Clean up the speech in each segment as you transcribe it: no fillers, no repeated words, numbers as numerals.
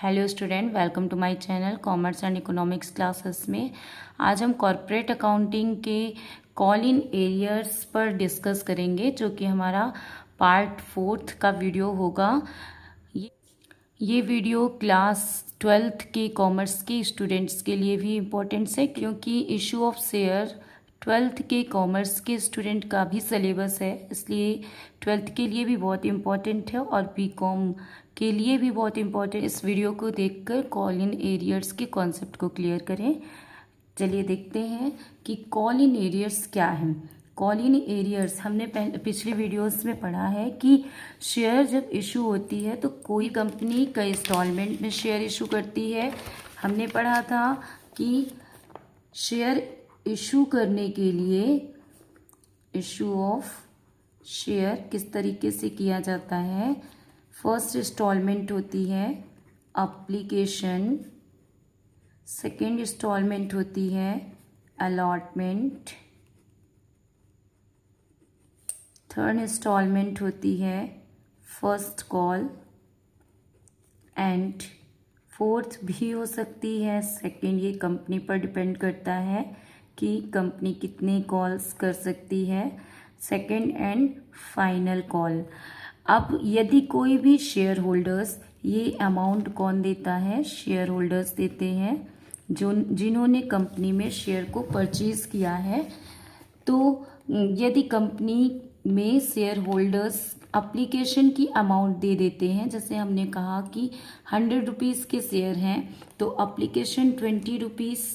Hello student, welcome to my channel commerce and economics classes में। आज हम corporate accounting के कॉल इन एरियर्स पर डिस्कस करेंगे, जो कि हमारा पार्ट 4 का वीडियो होगा। ये वीडियो क्लास 12th के कॉमर्स के स्टूडेंट्स के लिए भी इम्पोर्टेंट है, क्योंकि इशू ऑफ शेयर 12th के कॉमर्स के स्टूडेंट का भी सिलेबस है, इसलिए 12th के लिए भी बहुत इम्पोर्टेंट है और बीकॉम के लिए भी बहुत इम्पोर्टेंट। इस वीडियो को देखकर कॉल इन एरियर्स के कॉन्सेप्ट को क्लियर करें। चलिए देखते हैं कि कॉल इन एरियर्स क्या है। कॉल इन एरियर्स हमने पिछले वीडियोस में पढ़ा है कि शेयर जब इशू होती है तो कोई कंपनी कई इंस्टॉलमेंट में शेयर इशू करती है। हमने पढ़ा था कि शेयर इशू करने के लिए इशू ऑफ शेयर किस तरीके से किया जाता है। फर्स्ट इंस्टॉलमेंट होती है एप्लीकेशन, सेकेंड इंस्टॉलमेंट होती है अलॉटमेंट, थर्ड इंस्टॉलमेंट होती है फर्स्ट कॉल एंड फोर्थ भी हो सकती है सेकेंड। ये कंपनी पर डिपेंड करता है कि कंपनी कितने कॉल्स कर सकती है, सेकेंड एंड फाइनल कॉल। अब यदि कोई भी शेयर होल्डर्स, ये अमाउंट कौन देता है? शेयर होल्डर्स देते हैं, जो जिन्होंने कंपनी में शेयर को परचेज किया है। तो यदि कंपनी में शेयर होल्डर्स एप्लीकेशन की अमाउंट दे देते हैं, जैसे हमने कहा कि 100 रुपीज़ के शेयर हैं तो application 20 rupees,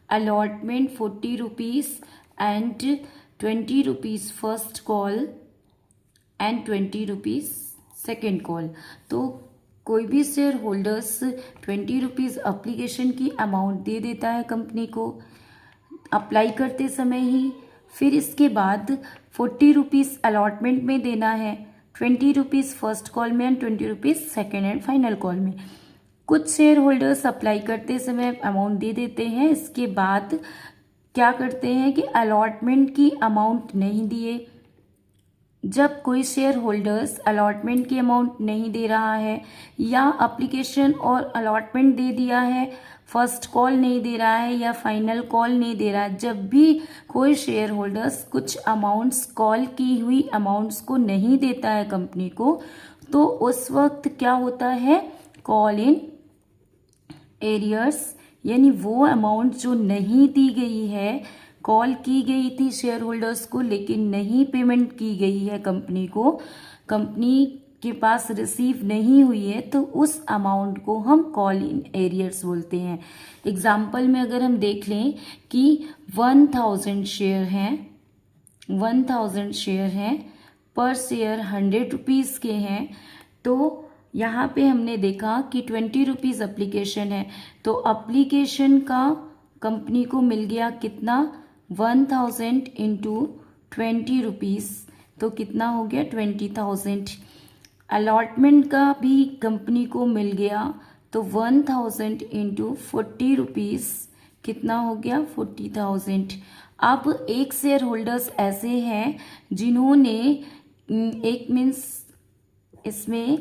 allotment 40 rupees and 20 rupees first call and 20 rupees second call. तो कोई भी शेयर होल्डर्स 20 रुपीज़ एप्लीकेशन की अमाउंट दे देता है कंपनी को अप्लाई करते समय ही। फिर इसके बाद 40 रुपीज़ अलॉटमेंट में देना है, 20 रुपीज़ फर्स्ट कॉल में and 20 rupees second and final call में। कुछ शेयर होल्डर्स अप्लाई करते समय अमाउंट दे देते हैं, इसके बाद क्या करते हैं कि अलॉटमेंट की अमाउंट नहीं दिए। जब कोई शेयर होल्डर्स अलॉटमेंट की अमाउंट नहीं दे रहा है या एप्लीकेशन और अलॉटमेंट दे दिया है, फर्स्ट कॉल नहीं दे रहा है या फाइनल कॉल नहीं दे रहा है, जब भी कोई शेयर होल्डर्स कुछ अमाउंट्स, कॉल की हुई अमाउंट्स को नहीं देता है कंपनी को, तो उस वक्त क्या होता है? कॉल इन एरियर्स, यानी वो अमाउंट जो नहीं दी गई है, कॉल की गई थी शेयर होल्डर्स को लेकिन नहीं पेमेंट की गई है कंपनी को, कंपनी के पास रिसीव नहीं हुई है, तो उस अमाउंट को हम कॉल इन एरियर्स बोलते हैं। एग्जाम्पल में अगर हम देख लें कि 1000 शेयर हैं, 1000 शेयर हैं, पर शेयर 100 रुपीज़ के हैं, तो यहाँ पे हमने देखा कि 20 रुपीज़ एप्लीकेशन है, तो एप्लीकेशन का कंपनी को मिल गया कितना? 1000 इंटू 20 रुपीज़, तो कितना हो गया? 20,000। अलॉटमेंट का भी कंपनी को मिल गया, तो 1000 इंटू 40 रुपीज़, कितना हो गया? 40,000। अब एक शेयर होल्डर्स ऐसे हैं जिन्होंने एक मीन्स इसमें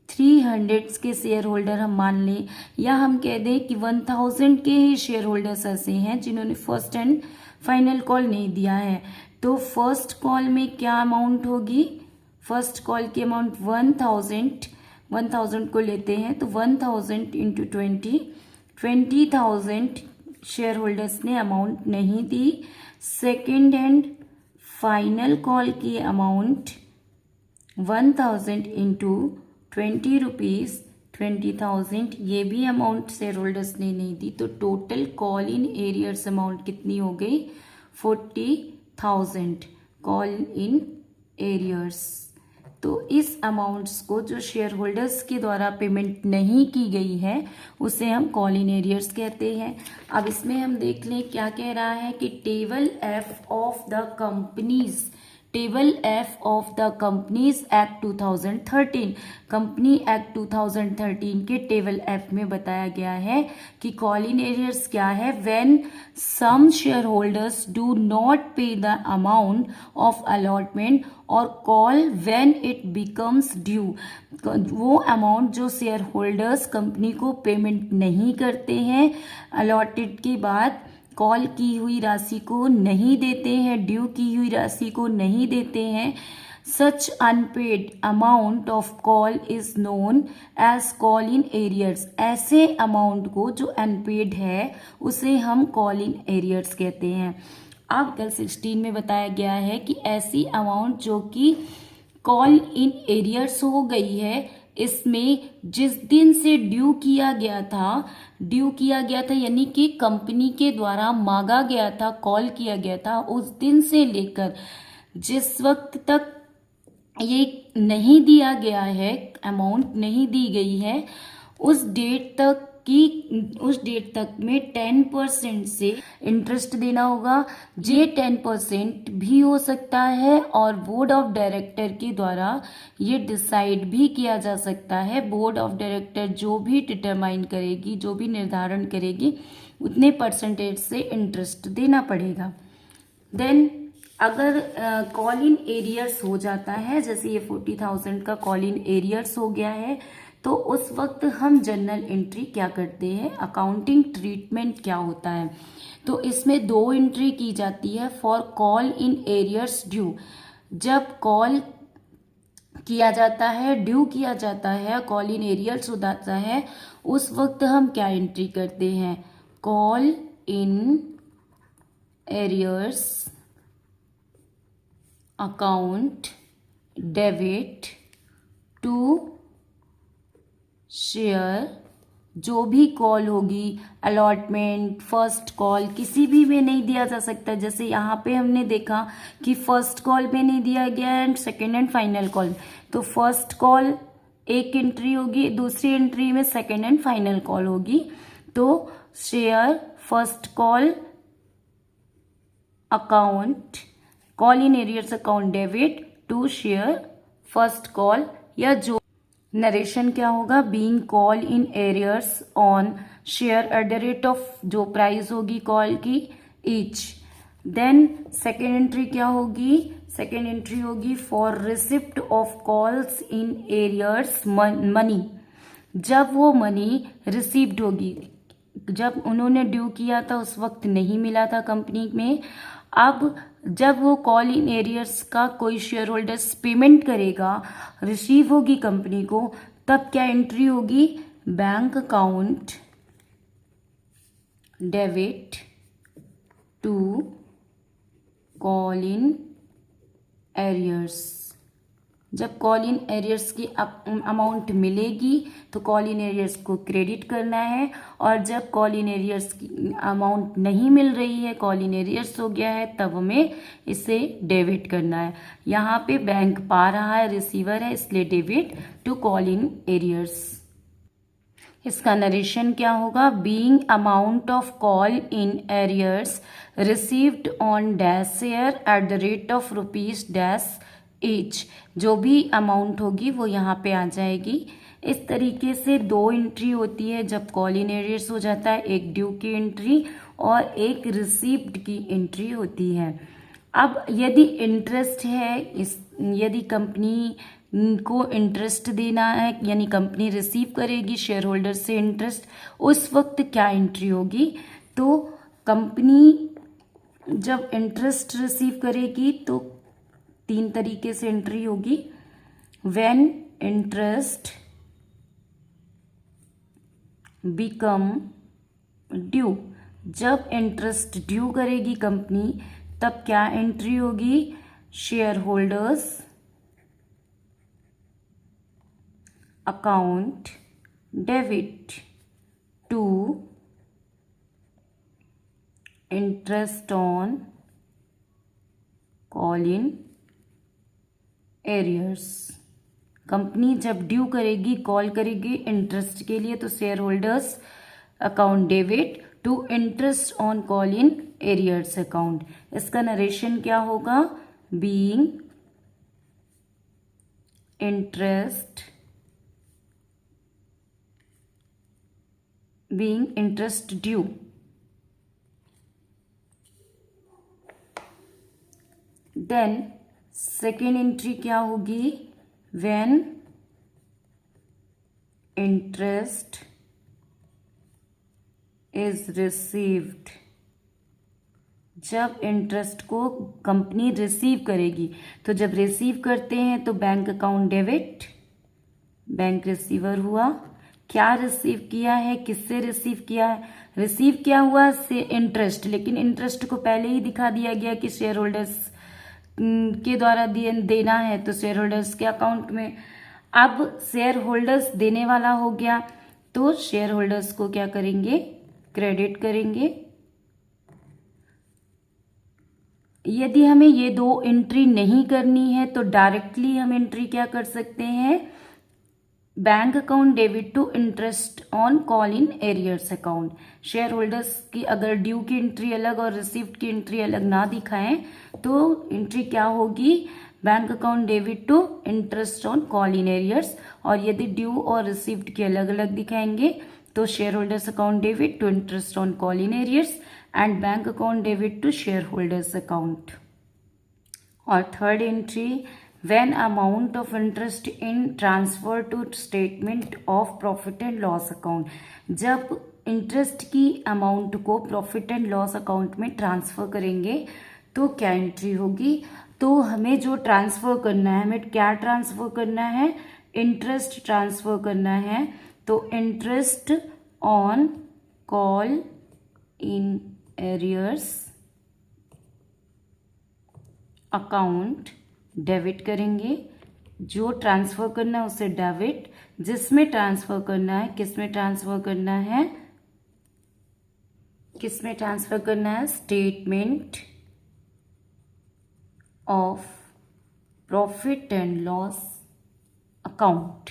300 के शेयर होल्डर हम मान लें, या हम कह दें कि 1000 के ही शेयर होल्डर्स ऐसे हैं जिन्होंने फर्स्ट एंड फाइनल कॉल नहीं दिया है। तो फर्स्ट कॉल में क्या अमाउंट होगी? फर्स्ट कॉल की अमाउंट 1000 को लेते हैं, तो 1000 इंटू 20,000 शेयर होल्डर्स ने अमाउंट नहीं दी। सेकेंड एंड फाइनल कॉल की अमाउंट 1000 इंटू 20 रुपीज़, 20,000, ये भी अमाउंट शेयर होल्डर्स ने नहीं दी, तो total call in arrears amount कितनी हो गई? 40,000 कॉल इन एरियर्स। तो इस अमाउंट्स को जो शेयर होल्डर्स के द्वारा पेमेंट नहीं की गई है उसे हम कॉल इन एरियर्स कहते हैं। अब इसमें हम देख लें क्या कह रहा है कि table F of the companies, table F of the companies act 2013। Company act 2013 के टेबल एफ में बताया गया है कि कॉल इन एरियर्स क्या है। When some share holders do not pay the amount of allotment और call when it becomes due. वो अमाउंट जो शेयर होल्डर्स कंपनी को पेमेंट नहीं करते हैं, अलॉटेड के बाद कॉल की हुई राशि को नहीं देते हैं, ड्यू की हुई राशि को नहीं देते हैं, such unpaid amount of call is known as call in arrears. ऐसे अमाउंट को जो अनपेड है उसे हम कॉल इन एरियर्स कहते हैं। आर्टिकल 16 में बताया गया है कि ऐसी अमाउंट जो कि कॉल इन एरियर्स हो गई है, इसमें जिस दिन से ड्यू किया गया था यानी कि कंपनी के द्वारा मांगा गया था, कॉल किया गया था, उस दिन से लेकर जिस वक्त तक ये नहीं दिया गया है, अमाउंट नहीं दी गई है, उस डेट तक में 10% से इंटरेस्ट देना होगा। ये 10% भी हो सकता है और बोर्ड ऑफ डायरेक्टर के द्वारा ये डिसाइड भी किया जा सकता है। बोर्ड ऑफ डायरेक्टर जो भी डिटरमाइन करेगी, जो भी निर्धारण करेगी, उतने परसेंटेज से इंटरेस्ट देना पड़ेगा। देन अगर कॉल इन एरियर्स हो जाता है, जैसे ये 40,000 का कॉल इन एरियर्स हो गया है, तो उस वक्त हम जर्नल एंट्री क्या करते हैं, अकाउंटिंग ट्रीटमेंट क्या होता है। तो इसमें 2 एंट्री की जाती है for call in arrears due. जब कॉल किया जाता है, ड्यू किया जाता है, कॉल इन एरियर्स हो जाता है, उस वक्त हम क्या एंट्री करते हैं, call in arrears account debit to share. जो भी कॉल होगी, अलॉटमेंट, फर्स्ट कॉल, किसी भी में नहीं दिया जा सकता। जैसे यहाँ पे हमने देखा कि फर्स्ट कॉल में नहीं दिया गया and second and final call, तो फर्स्ट कॉल एक एंट्री होगी, दूसरी एंट्री में सेकेंड एंड फाइनल कॉल होगी। तो share first call account, call in arrears account debit to share first call, या जो नरेशन क्या होगा, being call in arrears on share at the rate of, जो प्राइस होगी कॉल की, ईच। देन सेकेंड एंट्री क्या होगी, सेकेंड एंट्री होगी for receipt of calls in arrears money. जब वो मनी रिसीव्ड होगी, जब उन्होंने ड्यू किया था उस वक्त नहीं मिला था कंपनी में, अब जब वो कॉल इन एरियर्स का कोई शेयर होल्डर्स पेमेंट करेगा, रिसीव होगी कंपनी को, तब क्या एंट्री होगी, bank account debit to call in arrears. जब कॉल इन एरियर्स की अमाउंट मिलेगी तो कॉल इन एरियर्स को क्रेडिट करना है, और जब कॉल इन एरियर्स की अमाउंट नहीं मिल रही है, कॉल इन एरियर्स हो गया है, तब हमें इसे डेबिट करना है। यहाँ पे बैंक पा रहा है, रिसीवर है, इसलिए debit to call in arrears. इसका नरेशन क्या होगा, being amount of call in arrears received on dash share at the rate of rupees dash each. जो भी अमाउंट होगी वो यहाँ पे आ जाएगी। इस तरीके से 2 एंट्री होती है जब कॉल इन एरियर्स हो जाता है, एक ड्यू की एंट्री और एक रिसीव्ड की एंट्री होती है। अब यदि इंटरेस्ट है, यदि कंपनी को इंटरेस्ट देना है, यानी कंपनी रिसीव करेगी शेयर होल्डर से इंटरेस्ट, उस वक्त क्या एंट्री होगी, तो कंपनी जब इंटरेस्ट रिसीव करेगी तो 3 तरीके से एंट्री होगी। व्हेन इंटरेस्ट बिकम ड्यू, जब इंटरेस्ट ड्यू करेगी कंपनी तब क्या एंट्री होगी, share holders account debit to interest on call in arrears. Company जब ड्यू करेगी, कॉल करेगी इंटरेस्ट के लिए, तो share holders account debit to interest on call in arrears account. इसका नरेशन क्या होगा, being interest being interest due. Then second entry क्या होगी, when interest is received, जब इंटरेस्ट को कंपनी रिसीव करेगी। तो जब रिसीव करते हैं तो bank account debit, bank receiver हुआ। क्या रिसीव किया है, किससे रिसीव किया है, रिसीव किया हुआ से इंटरेस्ट, लेकिन इंटरेस्ट को पहले ही दिखा दिया गया कि शेयर होल्डर्स के द्वारा देना है, तो शेयर होल्डर्स के अकाउंट में। अब शेयर होल्डर्स देने वाला हो गया, तो शेयर होल्डर्स को क्या करेंगे, क्रेडिट करेंगे। यदि हमें ये दो एंट्री नहीं करनी है तो डायरेक्टली हम एंट्री क्या कर सकते हैं, bank account debit to interest on call in arrears account. Share holders की अगर ड्यू की एंट्री अलग और रिसीव्ड की एंट्री अलग ना दिखाएं तो एंट्री क्या होगी, bank account debit to interest on call in arrears. और यदि ड्यू और रिसीव्ड की अलग अलग दिखाएंगे तो share holders account debit to interest on call in arrears and bank account debit to share holders account. और third entry, when amount of interest in transfer to statement of profit and loss account, जब interest की amount को profit and loss account में transfer करेंगे तो क्या entry होगी। तो हमें जो ट्रांसफर करना है, हमें क्या ट्रांसफर करना है, इंटरेस्ट ट्रांसफर करना है। तो interest on call in arrears account debit करेंगे, जो ट्रांसफर करना है उसे डेबिट, जिसमें ट्रांसफर करना है, किसमें ट्रांसफर करना है, किसमें ट्रांसफर करना है, statement of profit and loss account.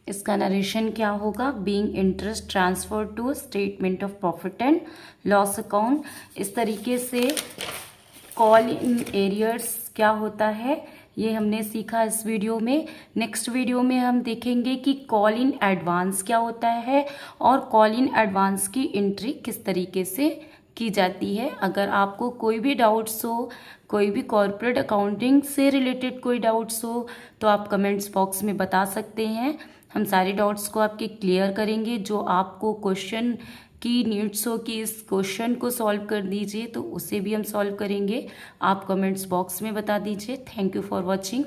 इसका नरेशन क्या होगा, being interest transfer to statement of profit and loss account. इस तरीके से कॉल इन एरियर्स क्या होता है ये हमने सीखा इस वीडियो में। नेक्स्ट वीडियो में हम देखेंगे कि कॉल इन एडवांस क्या होता है और कॉल इन एडवांस की एंट्री किस तरीके से की जाती है। अगर आपको कोई भी डाउट्स हो, कोई भी कॉर्पोरेट अकाउंटिंग से रिलेटेड कोई डाउट्स हो तो आप कमेंट्स बॉक्स में बता सकते हैं। हम सारे डाउट्स को आपके क्लियर करेंगे। जो आपको क्वेश्चन की नीड्स हो कि इस क्वेश्चन को सॉल्व कर दीजिए तो उसे भी हम सॉल्व करेंगे, आप कमेंट्स बॉक्स में बता दीजिए। Thank you for watching.